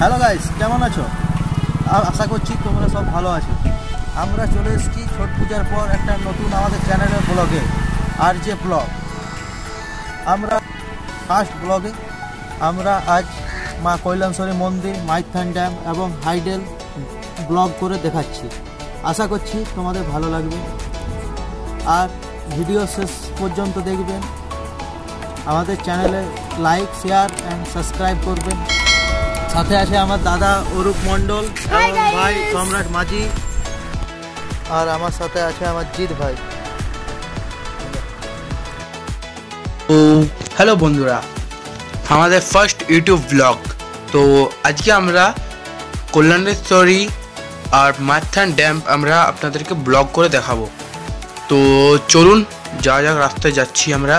Hello guys, কেমন আছো? আশা করছি তোমরা সব ভালো আছো। আমরা চলে এসেছি ছট পূজার পর একটা নতুন আমাদের চ্যানেলের ব্লগে, আর যে ব্লগ। আমরা ফার্স্ট ব্লগে আমরা আজ মা কৈলাসহরী মন্দির, মাইথন ড্যাম এবং হাইডেল ব্লগ করে দেখাচ্ছি। আশা করছি তোমাদের ভালো লাগবে, আর ভিডিও শেষ পর্যন্ত দেখবেন। আমাদের চ্যানেলে লাইক, শেয়ার অ্যান্ড সাবস্ক্রাইব করবেন। সাথে আছে আমার দাদা অরূপ মণ্ডল এবং ভাই সম্রাট মাঝি, আর আমার সাথে আছে আমার জিৎ ভাই। হ্যালো বন্ধুরা, আমাদের ফার্স্ট ইউটিউব ব্লগ। তো আজকে আমরা কল্যাণেশ্বরী আর মাইথন ড্যাম আমরা আপনাদেরকে ব্লগ করে দেখাবো। তো চলুন যাওয়া যাক, রাস্তায় যাচ্ছি আমরা।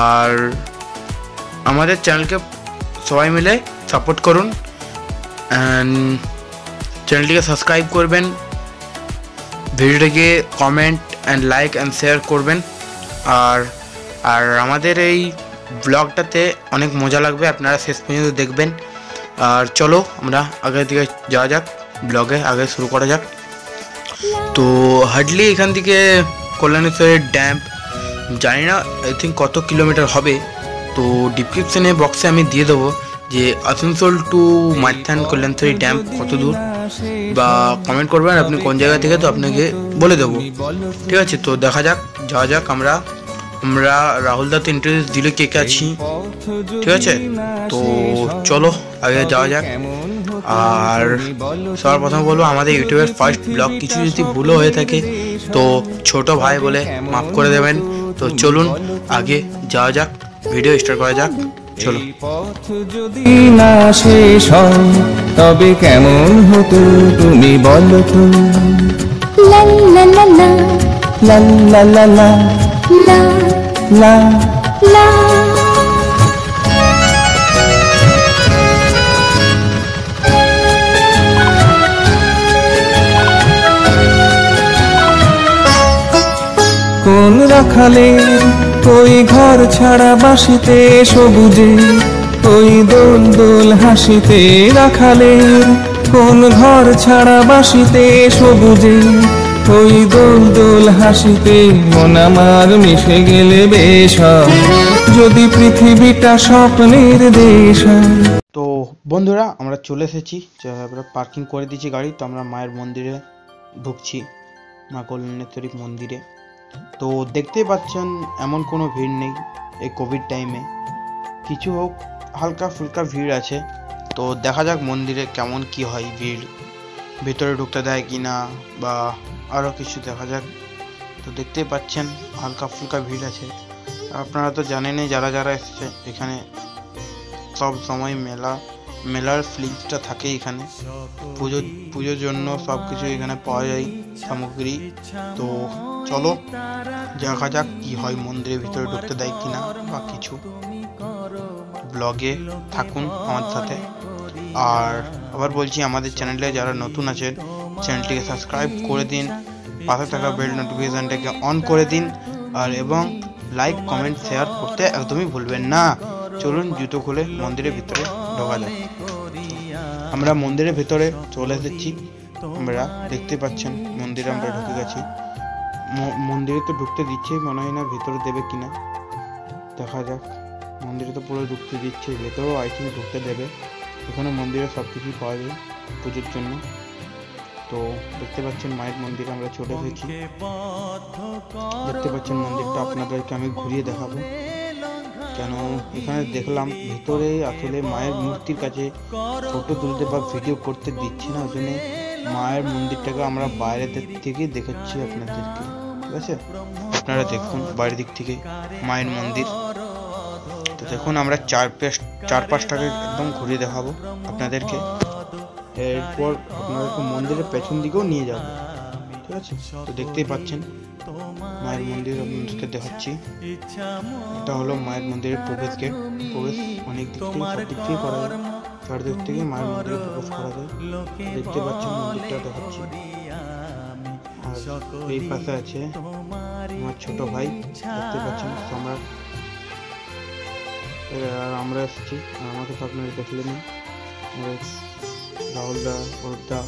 আর আমাদের চ্যানেলকে সবাই মিলে সাপোর্ট করুন, অ্যান্ড চ্যানেলটিকে সাবস্ক্রাইব করবেন, ভিডিওটিকে comment and like and share করবেন। আর আমাদের এই ব্লগটাতে অনেক মজা লাগবে, আপনারা শেষ পর্যন্ত দেখবেন। আর চলো আমরা আগের দিকে যাওয়া যাক, ব্লগে আগে শুরু করা যাক। তো হার্ডলি এখান থেকে কল্যাণেশ্বরের ড্যাম জানি না, আই থিঙ্ক কত কিলোমিটার হবে। তো ডিসক্রিপশনে বক্সে আমি দিয়ে দেবো যে আসানসোল টু মাইথন কল্যাণেশ্বরী ড্যাম কত দূর, বা কমেন্ট করবেন আপনি কোন জায়গা থেকে, তো আপনাকে বলে দেবো। ঠিক আছে, তো দেখা যাক, যাওয়া যাক। আমরা রাহুল দা তো ইন্টারভিউ দিলে কে কে আছি, ঠিক আছে। তো চলো আগে যাওয়া যাক। আর সবার প্রথম বলবো, আমাদের ইউটিউবের ফার্স্ট ব্লগ, কিছু যদি ভুলও হয়ে থাকে তো ছোট ভাই বলে মাফ করে দেবেন। তো চলুন আগে যাওয়া যাক, ভিডিও স্টার্ট করা যাক, চলো। পথ যদি না শেষ হয় তবে কেমন হতো তুমি বলো তো। লা লা লা লা লা লা লা লা লা লা লা। কোন রাখালে ওই ঘর ছাড়া বাসিতে সবুজে, ওই দোল দোল হাসিতে রাখালে। কোন ঘর ছাড়া বাসিতে সবুজে, ওই দোল দোল হাসিতে মন আমার মিশে গেলে বেশ হয়, যদি পৃথিবীটা স্বপ্নের দেশ হয়। তো বন্ধুরা, আমরা চলে এসেছি, আমরা পার্কিং করে দিয়েছি গাড়ি। তো আমরা মায়ের মন্দিরে ঢুকছি, মা কল্যাণেশ্বরী মন্দিরে। তো দেখতেই পাচ্ছেন এমন কোনো ভিড় নেই এই কোভিড টাইমে, কিছু হোক হালকা ফুলকা ভিড় আছে। তো দেখা যাক মন্দিরে কেমন কি হয়, ভিড় ভেতরে ঢুকতে দেয় কি না, বা আরও কিছু দেখা যাক। তো দেখতেই পাচ্ছেন হালকা ফুলকা ভিড় আছে। আপনারা তো জানেনই, যারা যারা এসেছে এখানে সব সময় মেলার ফিলিংসটা থাকে এখানে। পুজোর জন্য সব কিছু এখানে পাওয়া যায় সামগ্রী। তো চলো দেখা যাক কি হয়, মন্দিরের ভিতরে ঢুকতে দেয় কিনা বা কিছু। ব্লগে থাকুন আমার সাথে। আর আবার বলছি, আমাদের চ্যানেলে যারা নতুন আছেন চ্যানেলটিকে সাবস্ক্রাইব করে দিন, পাশে থাকা বেল নোটিফিকেশনটাকে অন করে দিন, আর এবং লাইক কমেন্ট শেয়ার করতে একদমই ভুলবেন না। চলুন জুতো খুলে মন্দিরের ভিতরে ঢোকা যাক। আমরা মন্দিরের ভিতরে চলে এসেছি, আমরা দেখতে পাচ্ছেন মন্দিরে আমরা ঢুকে গেছি। মন্দিরে তো ঢুকতে দিচ্ছে, মনে হয় না ভেতরে দেবে কিনা, দেখা যাক। মন্দিরে তো পুরো ঢুকতে দিচ্ছে, ভেতরেও আই থিঙ্ক ঢুকতে দেবে। এখানে মন্দিরে সব কিছুই পাওয়া যায় পুজোর জন্য। তো দেখতে পাচ্ছেন মায়ের মন্দিরে আমরা চলে এসেছি। দেখতে পাচ্ছেন মন্দিরটা আপনাদেরকে আমি ঘুরিয়ে দেখাবো, কেন এখানে দেখলাম ভিতরে আসলে মায়ের মূর্তির কাছে ফটো তুলতে বা ভিডিও করতে দিচ্ছি না, ওই জন্য মায়ের মন্দিরটাকে আমরা বাইরের দিক থেকে দেখাচ্ছি আপনাদেরকে, ঠিক আছে। আপনারা দেখুন বাইরের দিক থেকে মায়ের মন্দির। তো দেখুন আমরা চারপাশটাকে একদম ঘুরিয়ে দেখাবো আপনাদেরকে। এরপর আপনাদেরকে মন্দিরের পেছন দিকেও নিয়ে যাব, ঠিক আছে। তো দেখতেই পাচ্ছেন মায়ের মন্দির আপনাদেরকে দেখাচ্ছি। এটা হলো মায়ের মন্দিরের প্রবেশ গেট। প্রবেশ অনেক দিক থেকে, সব দিক থেকে করা যায়, চারদিক থেকে মায়ের মন্দিরে প্রবেশ করা যায়। দেখতে পাচ্ছেন মন্দিরটা দেখাচ্ছি। আর এই পাশে আছে আমার ছোট ভাই, দেখতে পাচ্ছেন সম্রাট। আর আমরা এসেছি, আমাকে তো আপনারা দেখলেন। রাহুল দা অরূপ দা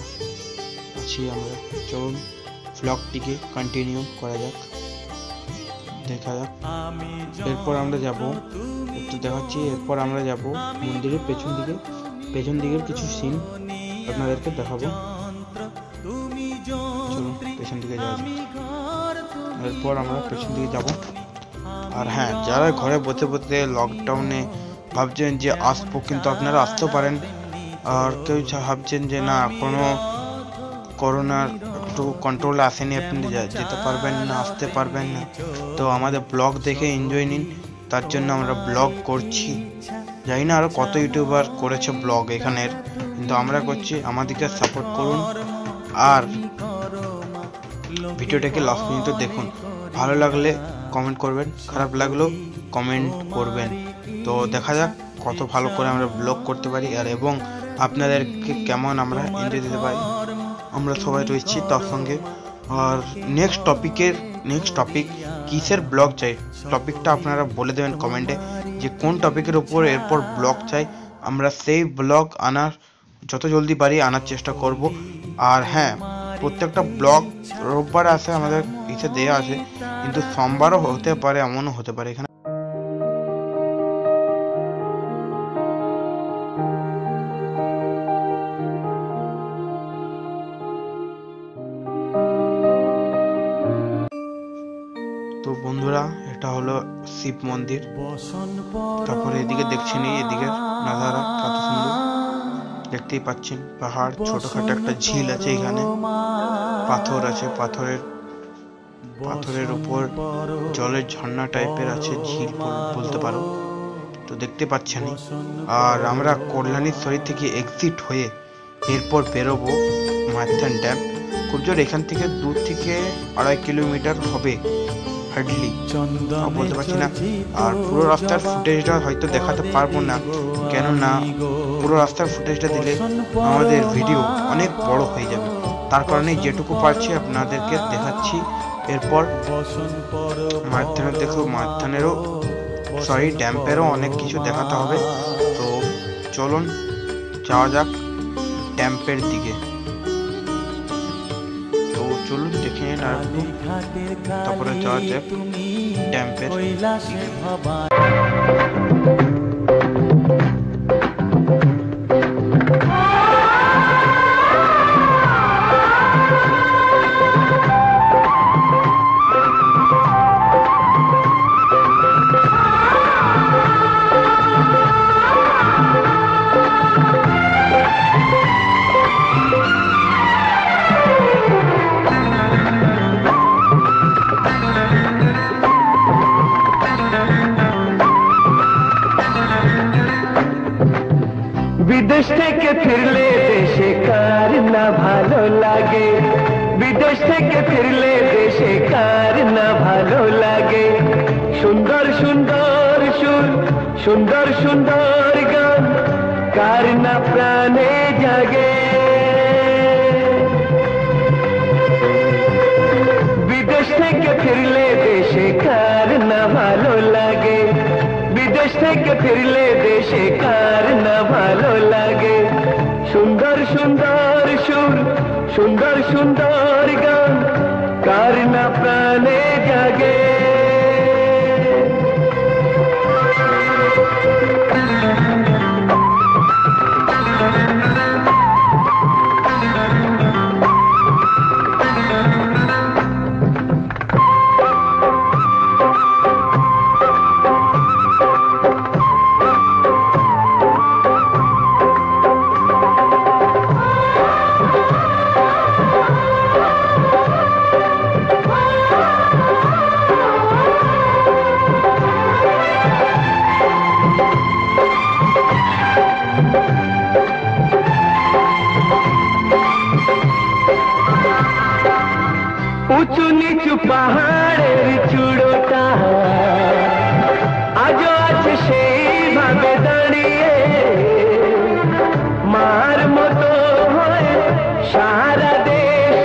আছি আমরা। চলুন ব্লগটিকে কন্টিনিউ করা যাক, দেখা যাক। এরপর আমরা যাব, একটু দেখাচ্ছি, এরপর আমরা যাব মন্দিরের পেছন দিকের কিছু সিন আপনাদেরকে দেখাবো। চলুন পেছন দিকে যাওয়া যাক। এরপর আমরা পেছন দিকে যাব। আর হ্যাঁ, যারা ঘরে বসে বসে লকডাউনে ভাবছেন যে আসবো, কিন্তু আপনারা আসতেও পারেন। আর কেউ ভাবছেন যে না কোনো করোনার একটু কন্ট্রোলে আসেনি, আপনি যেতে পারবেন না, আসতে পারবেন না, তো আমাদের ব্লগ দেখে এনজয় নিন। তার জন্য আমরা ব্লগ করছি। জানি না আরও কত ইউটিউবার করেছে ব্লগ এখানের, কিন্তু আমরা করছি। আমাদেরকে সাপোর্ট করুন আর ভিডিওটাকে লাস্ট পর্যন্ত দেখুন। ভালো লাগলে কমেন্ট করবেন, খারাপ লাগলেও কমেন্ট করবেন। তো দেখা যাক কত ভালো করে আমরা ব্লগ করতে পারি আর এবং আপনাদেরকে কেমন আমরা এনজয় দিতে পারি। আমরা সবাই রয়েছি তার সঙ্গে। আর নেক্সট টপিক কিসের ব্লগ চাই, টপিকটা আপনারা বলে দেবেন কমেন্টে যে কোন টপিকের উপর এরপর ব্লগ চাই। আমরা সেই ব্লগ আনার যত জলদি পারি আনার চেষ্টা করব। আর হ্যাঁ, প্রত্যেকটা ব্লগ রোববার আসে, আমাদের ইসে দেওয়া আছে, কিন্তু সোমবারও হতে পারে, এমনও হতে পারে। এখানে তো বন্ধুরা, এটা হলো শিব মন্দির। তারপরে এদিকে দেখছেন, এদিকে নাজারা কত সুন্দর দেখতেই পাচ্ছেন। পাহাড়, ছোটখাটো একটা ঝিল আছে এখানে, পাথর আছে, পাথরের উপর জলের ঝর্ণা টাইপের আছে, ঝিল বলতে পারো। তো দেখতে পাচ্ছেন। আর আমরা কল্যাণীশ্বরী থেকে এক্সিট হয়ে এরপর বেরোবো মাইথন ড্যাম। খুব জোর এখান থেকে 2 থেকে 2.5 কিলোমিটার হবে হার্ডলি, বলতে পারছি না। আর পুরো রাস্তার ফুটেজটা হয়তো দেখাতে পারবো না, কেননা পুরো রাস্তার ফুটেজটা দিলে আমাদের ভিডিও অনেক বড় হয়ে যাবে। তার কারণে যেটুকু পারছি আপনাদেরকে দেখাচ্ছি। এরপর ড্যাম্পেরও অনেক কিছু দেখাতে হবে। তো চলুন যাওয়া যাক ড্যাম্পের দিকে। তো চলুন দেখে নিন আর একটু, তারপরে যাওয়া যাক ড্যাম্পের দিকে। বিদেশ থেকে ফিরলে দেশে কার না ভালো লাগে, বিদেশ থেকে ফিরলে দেশে কার না ভালো লাগে। সুন্দর সুন্দর সুর, সুন্দর সুন্দর গান, কার না প্রাণে জাগে। বিদেশ থেকে ফিরলে দেশে কার না ভালো লাগে, বিদেশ থেকে ফিরলে দেশে কার না ভালো লাগে। সুন্দর সুন্দর সুর, সুন্দর সুন্দর গান, কার না প্রাণে জাগে। উঁচু নিচু পাহাড়ের চূড়োটা আজও আছে সেইভাবে দাঁড়িয়ে, মার মতো হয় সারা দেশ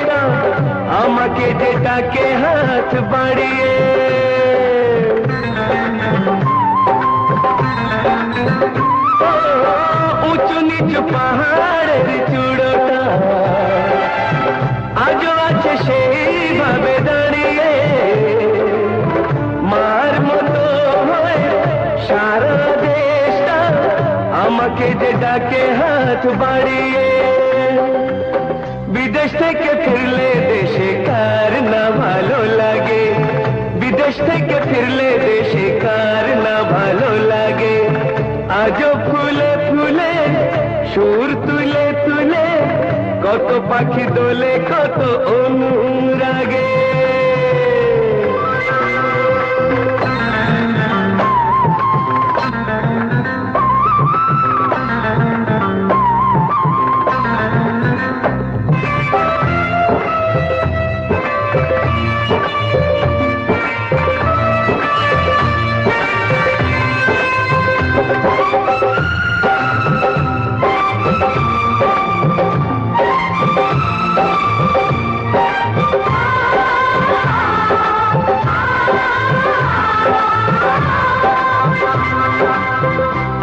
আমাকে যেটাকে হাত বাড়িয়ে। উঁচু নিচু পাহাড়ের চূড়োটা আজও আছে সেইভাবে দাঁড়িয়ে, মার মতো হয়ে সারা দেশটা আমাকে যে ডাকে হাত বাড়িয়ে। বিদেশ থেকে ফিরলে দেশে কার না ভালো লাগে, বিদেশ থেকে ফিরলে দেশে কার না ভালো লাগে। আজও ফুলে ফুলে সুর তুলে তুলে কত পাখি দোলে কত অনুরাগে।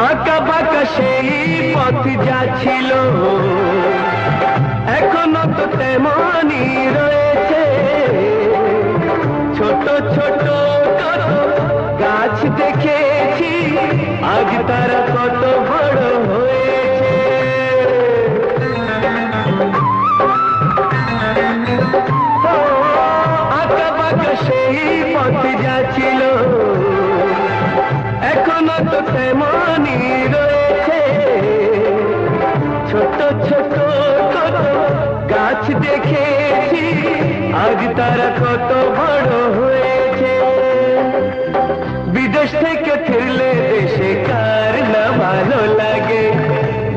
আঁকা বাঁকা সেই পথ যা ছিল এখনো তো তেমনই রয়েছে। ছোট ছোট কত গাছ দেখেছি, আজ তারা কত বড় হয়েছে। আঁকা বাঁকা সেই পথ যা ছিল এখনো তো তেমনই রয়েছে। ছোট ছোট কত গাছ দেখেছি, আজ তারা কত বড় হয়েছে। বিদেশ থেকে ফিরলে দেশে কার না ভালো লাগে,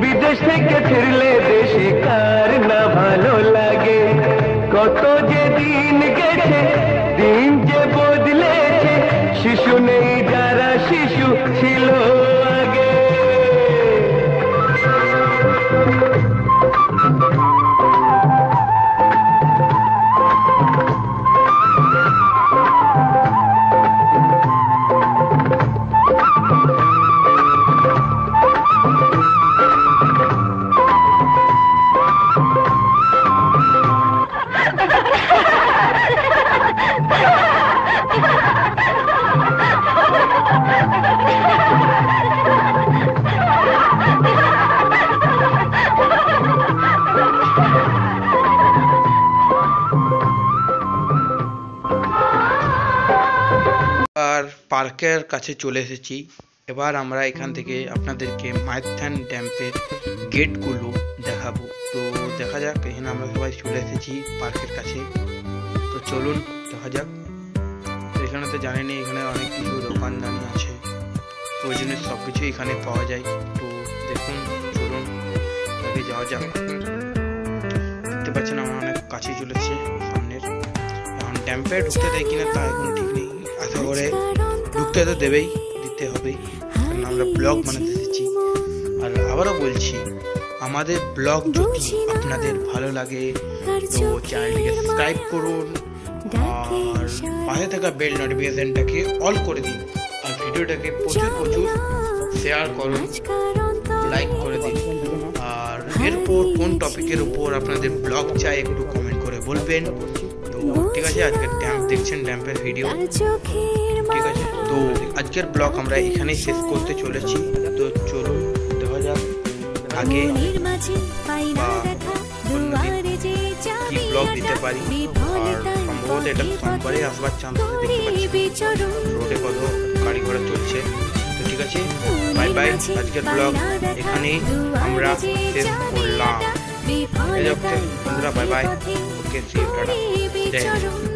বিদেশ থেকে ফিরলে দেশে কার না ভালো লাগে। কত যে দিন গেছে, দিন যে বদলেছে, শিশু নেই যারা শিশু ছিল আগে। আর পার্কের কাছে চলে এসেছি। এবার আমরা এখান থেকে আপনাদেরকে মাইথন ড্যামের গেটগুলো দেখাবো। তো দেখা যাক, এখানে আমরা সবাই চলে এসেছি পার্কের কাছে। তো চলুন দেখা যাক। তো এখানে তো জানেনই, এখানে অনেক কিছু দোকানদানি আছে, প্রয়োজনীয় সব কিছু এখানে পাওয়া যায়। তো দেখুন, চলুন আগে যাওয়া যাক। দেখতে পাচ্ছেন আমরা অনেক কাছে চলে এসেছি সামনের। এখন ড্যাম্পে ঢুকতে দেয় কিনা তা এখন ঠিক নেই, আশা করে ঢুকতে তো দেবেই, দিতে হবেই, কারণ আমরা ব্লগ বানাতে এসেছি। আর আবারও বলছি, আমাদের ব্লগ যদি আপনাদের ভালো লাগে তো চ্যানেলটিকে সাবস্ক্রাইব করুন আর পাশে থাকা বেল নোটিফিকেশনটাকে অল করে দিন। আর ভিডিওটাকে প্রচুর প্রচুর শেয়ার করুন, লাইক করে দিন। আর এরপর কোন টপিকের উপর আপনাদের ব্লগ চাই একটু কমেন্ট করে বলবেন। তো ঠিক আছে, আজকের ড্যাম্প দেখছেন, ড্যাম্পের ভিডিও, ঠিক আছে। তো আজকের ব্লগ আমরা এখানেই শেষ করতে চলেছি। তো চলুন দেখা যাক আগে বা অন্যদিন কি ব্লগ দিতে পারি। আর সম্ভবত এটা সোমবারে আসবার চান্স আছে, দেখতে পাচ্ছি রোডে কত গাড়ি ঘোড়া চলছে। তো ঠিক আছে, বাই বাই। আজকের ব্লগ এখানেই আমরা শেষ করলাম। বন্ধুরা bye bye, okay, see you, tata, জয় হিন্দ।